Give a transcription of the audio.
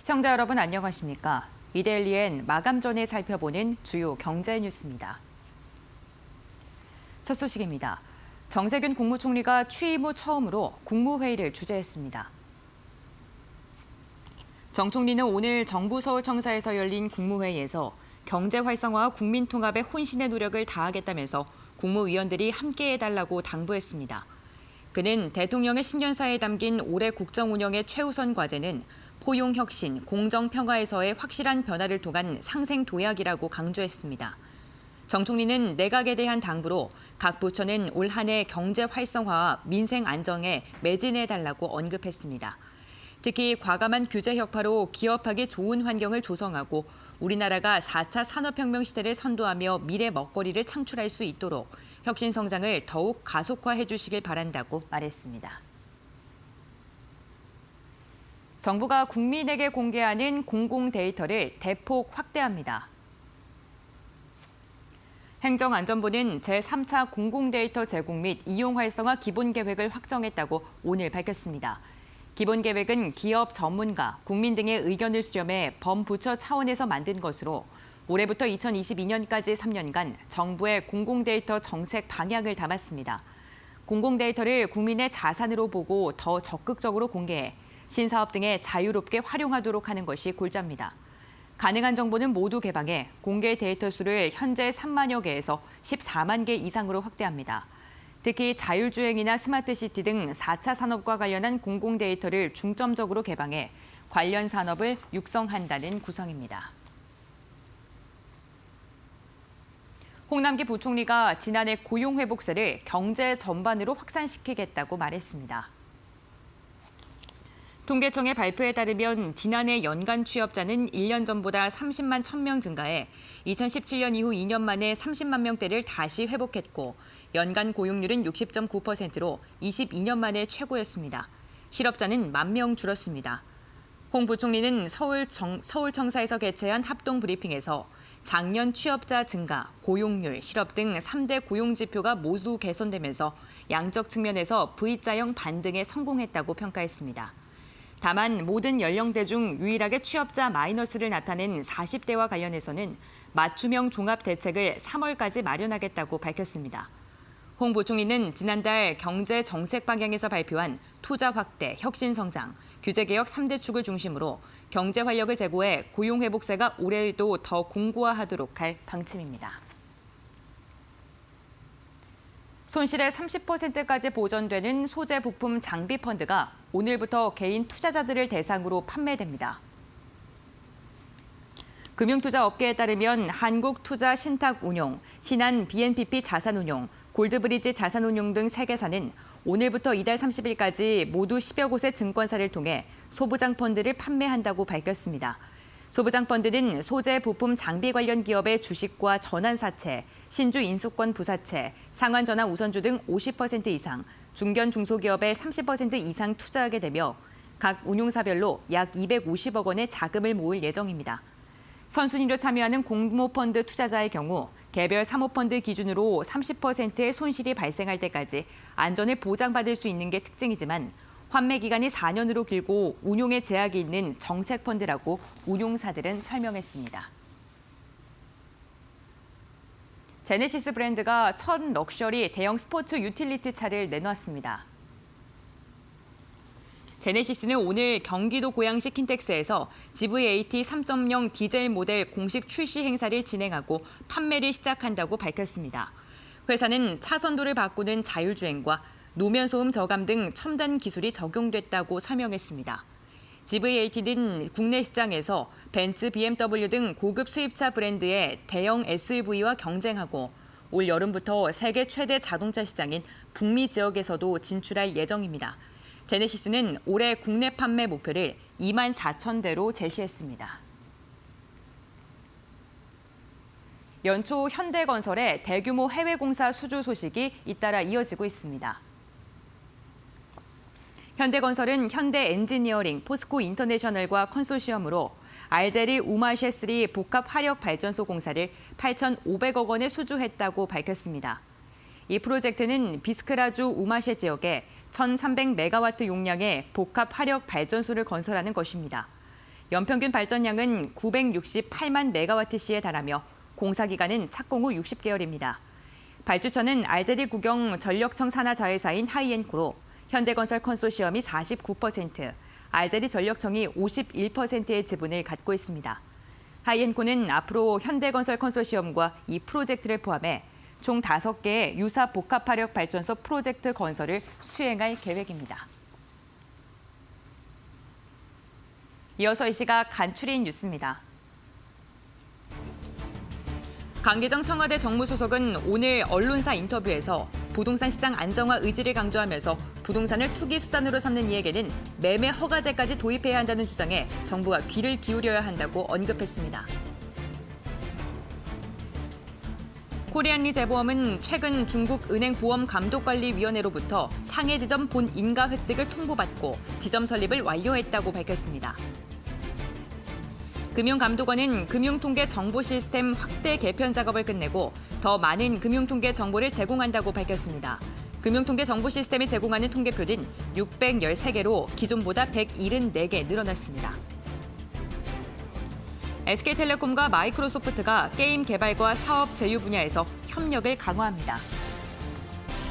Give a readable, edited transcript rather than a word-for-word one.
시청자 여러분 안녕하십니까? 이데일리엔 마감 전에 살펴보는 주요 경제 뉴스입니다. 첫 소식입니다. 정세균 국무총리가 취임 후 처음으로 국무회의를 주재했습니다. 정 총리는 오늘 정부 서울청사에서 열린 국무회의에서 경제 활성화와 국민 통합에 혼신의 노력을 다하겠다면서 국무위원들이 함께해달라고 당부했습니다. 그는 대통령의 신년사에 담긴 올해 국정 운영의 최우선 과제는 포용혁신, 공정평화에서의 확실한 변화를 통한 상생도약이라고 강조했습니다. 정 총리는 내각에 대한 당부로 각 부처는 올 한 해 경제 활성화와 민생 안정에 매진해달라고 언급했습니다. 특히 과감한 규제 혁파로 기업하기 좋은 환경을 조성하고 우리나라가 4차 산업혁명 시대를 선도하며 미래 먹거리를 창출할 수 있도록 혁신 성장을 더욱 가속화해 주시길 바란다고 말했습니다. 정부가 국민에게 공개하는 공공 데이터를 대폭 확대합니다. 행정안전부는 제3차 공공데이터 제공 및 이용 활성화 기본계획을 확정했다고 오늘 밝혔습니다. 기본계획은 기업 전문가, 국민 등의 의견을 수렴해 범부처 차원에서 만든 것으로 올해부터 2022년까지 3년간 정부의 공공데이터 정책 방향을 담았습니다. 공공데이터를 국민의 자산으로 보고 더 적극적으로 공개해 신사업 등에 자유롭게 활용하도록 하는 것이 골자입니다. 가능한 정보는 모두 개방해 공개 데이터 수를 현재 3만여 개에서 14만 개 이상으로 확대합니다. 특히 자율주행이나 스마트시티 등 4차 산업과 관련한 공공 데이터를 중점적으로 개방해 관련 산업을 육성한다는 구성입니다. 홍남기 부총리가 지난해 고용회복세를 경제 전반으로 확산시키겠다고 말했습니다. 통계청의 발표에 따르면 지난해 연간 취업자는 1년 전보다 30만 1,000명 증가해 2017년 이후 2년 만에 30만 명대를 다시 회복했고 연간 고용률은 60.9%로 22년 만에 최고였습니다. 실업자는 1만 명 줄었습니다. 홍 부총리는 서울청사에서 개최한 합동 브리핑에서 작년 취업자 증가, 고용률, 실업 등 3대 고용지표가 모두 개선되면서 양적 측면에서 V자형 반등에 성공했다고 평가했습니다. 다만 모든 연령대 중 유일하게 취업자 마이너스를 나타낸 40대와 관련해서는 맞춤형 종합 대책을 3월까지 마련하겠다고 밝혔습니다. 홍 부총리는 지난달 경제 정책 방향에서 발표한 투자 확대, 혁신 성장, 규제 개혁 3대 축을 중심으로 경제 활력을 제고해 고용 회복세가 올해에도 더 공고화하도록 할 방침입니다. 손실의 30%까지 보전되는 소재 부품 장비 펀드가 오늘부터 개인 투자자들을 대상으로 판매됩니다. 금융투자업계에 따르면 한국투자신탁운용, 신한 BNPP 자산운용, 골드브리지 자산운용 등 3개사는 오늘부터 이달 30일까지 모두 10여 곳의 증권사를 통해 소부장 펀드를 판매한다고 밝혔습니다. 소부장 펀드는 소재 부품 장비 관련 기업의 주식과 전환사채, 신주 인수권 부사채, 상환전환 우선주 등 50% 이상, 중견 중소기업의 30% 이상 투자하게 되며 각 운용사별로 약 250억 원의 자금을 모을 예정입니다. 선순위로 참여하는 공모펀드 투자자의 경우 개별 사모펀드 기준으로 30%의 손실이 발생할 때까지 안전을 보장받을 수 있는 게 특징이지만 환매 기간이 4년으로 길고 운용에 제약이 있는 정책 펀드라고 운용사들은 설명했습니다. 제네시스 브랜드가 첫 럭셔리 대형 스포츠 유틸리티 차를 내놨습니다. 제네시스는 오늘 경기도 고양시 킨텍스에서 GV-AT 3.0 디젤 모델 공식 출시 행사를 진행하고 판매를 시작한다고 밝혔습니다. 회사는 차선도를 바꾸는 자율주행과 노면 소음 저감 등 첨단 기술이 적용됐다고 설명했습니다. GV-AT는 국내 시장에서 벤츠, BMW 등 고급 수입차 브랜드의 대형 SUV와 경쟁하고 올 여름부터 세계 최대 자동차 시장인 북미 지역에서도 진출할 예정입니다. 제네시스는 올해 국내 판매 목표를 2만 4천 대로 제시했습니다. 연초 현대건설의 대규모 해외 공사 수주 소식이 잇따라 이어지고 있습니다. 현대건설은 현대엔지니어링, 포스코 인터내셔널과 컨소시엄으로 알제리 우마셰3 복합 화력 발전소 공사를 8,500억 원에 수주했다고 밝혔습니다. 이 프로젝트는 비스크라주 우마셰 지역에 1,300메가와트 용량의 복합 화력 발전소를 건설하는 것입니다. 연평균 발전량은 968만 메가와트시에 달하며 공사 기간은 착공 후 60개월입니다. 발주처는 알제리 국영 전력청 산하 자회사인 하이엔코로 현대건설 컨소시엄이 49%, 알제리 전력청이 51%의 지분을 갖고 있습니다. 하이엔코는 앞으로 현대건설 컨소시엄과 이 프로젝트를 포함해 총 5개의 유사 복합화력 발전소 프로젝트 건설을 수행할 계획입니다. 이어서 이 시각 간추린 뉴스입니다. 강기정 청와대 정무수석은 오늘 언론사 인터뷰에서 부동산 시장 안정화 의지를 강조하면서 부동산을 투기 수단으로 삼는 이에게는 매매 허가제까지 도입해야 한다는 주장에 정부가 귀를 기울여야 한다고 언급했습니다. 코리안리 재보험은 최근 중국 은행보험감독관리위원회로부터 상해 지점 본 인가 획득을 통보받고 지점 설립을 완료했다고 밝혔습니다. 금융감독원은 금융통계 정보 시스템 확대 개편 작업을 끝내고 더 많은 금융통계 정보를 제공한다고 밝혔습니다. 금융통계 정보 시스템이 제공하는 통계표는 613개로 기존보다 174개 늘어났습니다. SK텔레콤과 마이크로소프트가 게임 개발과 사업 제휴 분야에서 협력을 강화합니다.